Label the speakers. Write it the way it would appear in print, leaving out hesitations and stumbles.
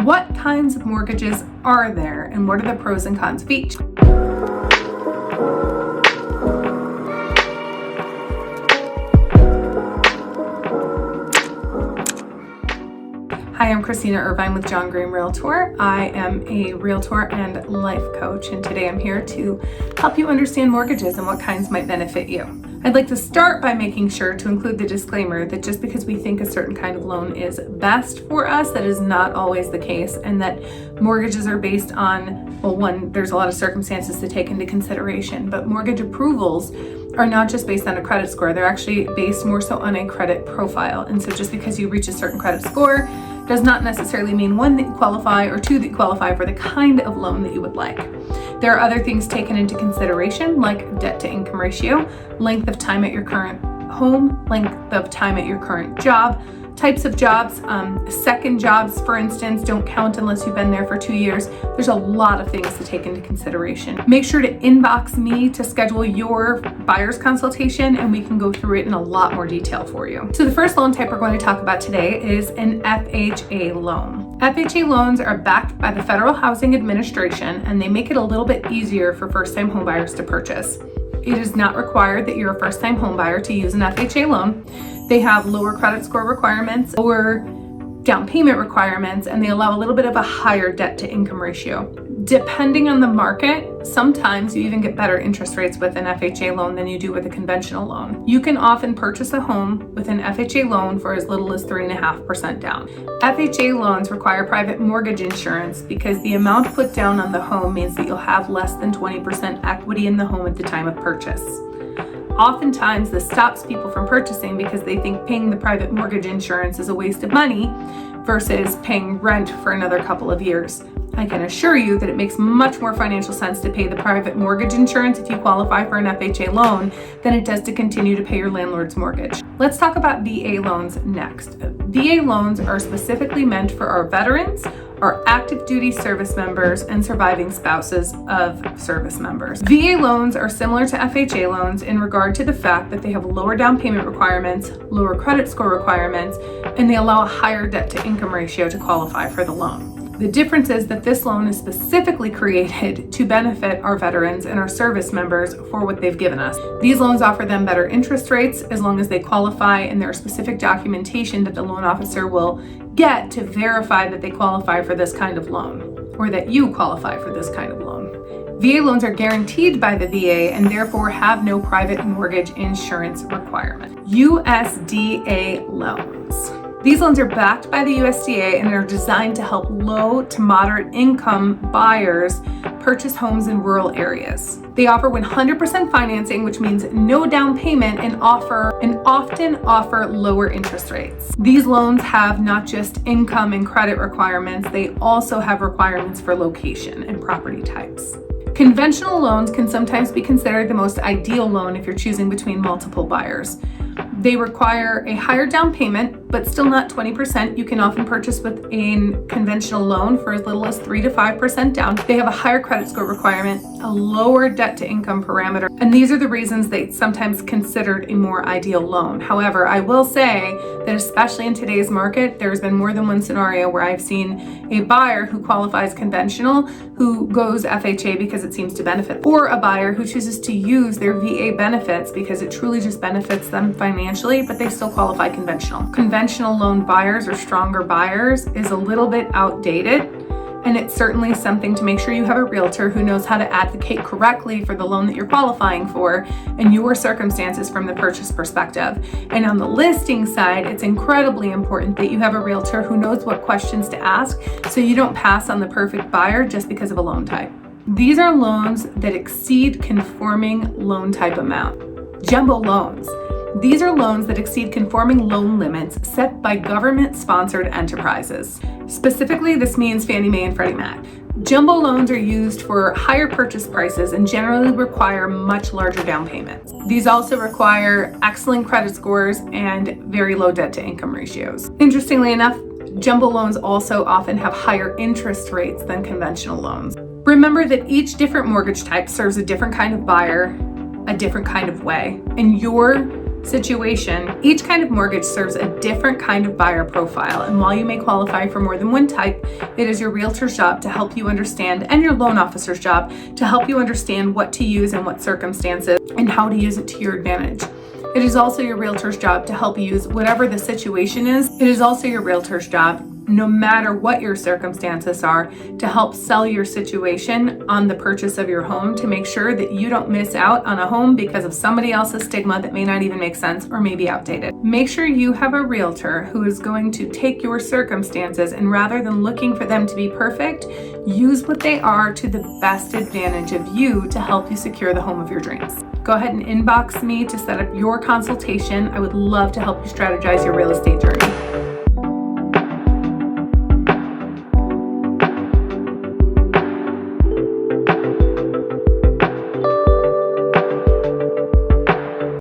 Speaker 1: What kinds of mortgages are there, and what are the pros and cons of each? Hi, I'm Christina Irvine with John Green Realtor. I am a realtor and life coach, and today I'm here to help you understand mortgages and what kinds might benefit you. I'd like to start by making sure to include the disclaimer that just because we think a certain kind of loan is best for us, that is not always the case, and that mortgages are based on, well, one, there's a lot of circumstances to take into consideration, but mortgage approvals are not just based on a credit score, they're actually based more so on a credit profile. And so just because you reach a certain credit score does not necessarily mean one, that you qualify, or two, that you qualify for the kind of loan that you would like. There are other things taken into consideration, like debt to income ratio, length of time at your current home, length of time at your current job, types of jobs. Second jobs, for instance, don't count unless you've been there for 2 years. There's a lot of things to take into consideration. Make sure to inbox me to schedule your buyer's consultation, and we can go through it in a lot more detail for you. So the first loan type we're going to talk about today is an FHA loan. FHA loans are backed by the Federal Housing Administration, and they make it a little bit easier for first-time homebuyers to purchase. It is not required that you're a first-time homebuyer to use an FHA loan. They have lower credit score requirements, lower down payment requirements, and they allow a little bit of a higher debt to income ratio. Depending on the market, sometimes you even get better interest rates with an FHA loan than you do with a conventional loan. You can often purchase a home with an FHA loan for as little as 3.5% down. FHA loans require private mortgage insurance because the amount put down on the home means that you'll have less than 20% equity in the home at the time of purchase. Oftentimes, this stops people from purchasing because they think paying the private mortgage insurance is a waste of money versus paying rent for another couple of years. I can assure you that it makes much more financial sense to pay the private mortgage insurance if you qualify for an FHA loan than it does to continue to pay your landlord's mortgage. Let's talk about VA loans next. VA loans are specifically meant for our veterans, our active duty service members, and surviving spouses of service members. VA loans are similar to FHA loans in regard to the fact that they have lower down payment requirements, lower credit score requirements, and they allow a higher debt to income ratio to qualify for the loan. The difference is that this loan is specifically created to benefit our veterans and our service members for what they've given us. These loans offer them better interest rates as long as they qualify, and there is specific documentation that the loan officer will get to verify that they qualify for this kind of loan, or that you qualify for this kind of loan. VA loans are guaranteed by the VA and therefore have no private mortgage insurance requirement. USDA loans. These loans are backed by the USDA and are designed to help low to moderate income buyers purchase homes in rural areas. They offer 100% financing, which means no down payment, and often offer lower interest rates. These loans have not just income and credit requirements, they also have requirements for location and property types. Conventional loans can sometimes be considered the most ideal loan if you're choosing between multiple buyers. They require a higher down payment, but still not 20%. You can often purchase with a conventional loan for as little as 3 to 5% down. They have a higher credit score requirement, a lower debt to income parameter, and these are the reasons they sometimes considered a more ideal loan. However, I will say that especially in today's market, there's been more than one scenario where I've seen a buyer who qualifies conventional who goes FHA because it seems to benefit, or a buyer who chooses to use their VA benefits because it truly just benefits them financially, but they still qualify conventional. Conventional loan buyers or stronger buyers is a little bit outdated, and it's certainly something to make sure you have a realtor who knows how to advocate correctly for the loan that you're qualifying for and your circumstances from the purchase perspective. And on the listing side, it's incredibly important that you have a realtor who knows what questions to ask so you don't pass on the perfect buyer just because of a loan type. These are loans that exceed conforming loan type amount. Jumbo loans. These are loans that exceed conforming loan limits set by government-sponsored enterprises. Specifically, this means Fannie Mae and Freddie Mac. Jumbo loans are used for higher purchase prices and generally require much larger down payments. These also require excellent credit scores and very low debt to income ratios. Interestingly enough, jumbo loans also often have higher interest rates than conventional loans. Remember that each different mortgage type serves a different kind of buyer, a different kind of way, and your situation, each kind of mortgage serves a different kind of buyer profile. And while you may qualify for more than one type, it is your realtor's job to help you understand, and your loan officer's job to help you understand what to use in what circumstances and how to use it to your advantage. It is also your realtor's job to help you use whatever the situation is. It is also your realtor's job, no matter what your circumstances are, to help sell your situation on the purchase of your home, to make sure that you don't miss out on a home because of somebody else's stigma that may not even make sense or may be outdated. Make sure you have a realtor who is going to take your circumstances, and rather than looking for them to be perfect, use what they are to the best advantage of you to help you secure the home of your dreams. Go ahead and inbox me to set up your consultation. I would love to help you strategize your real estate journey.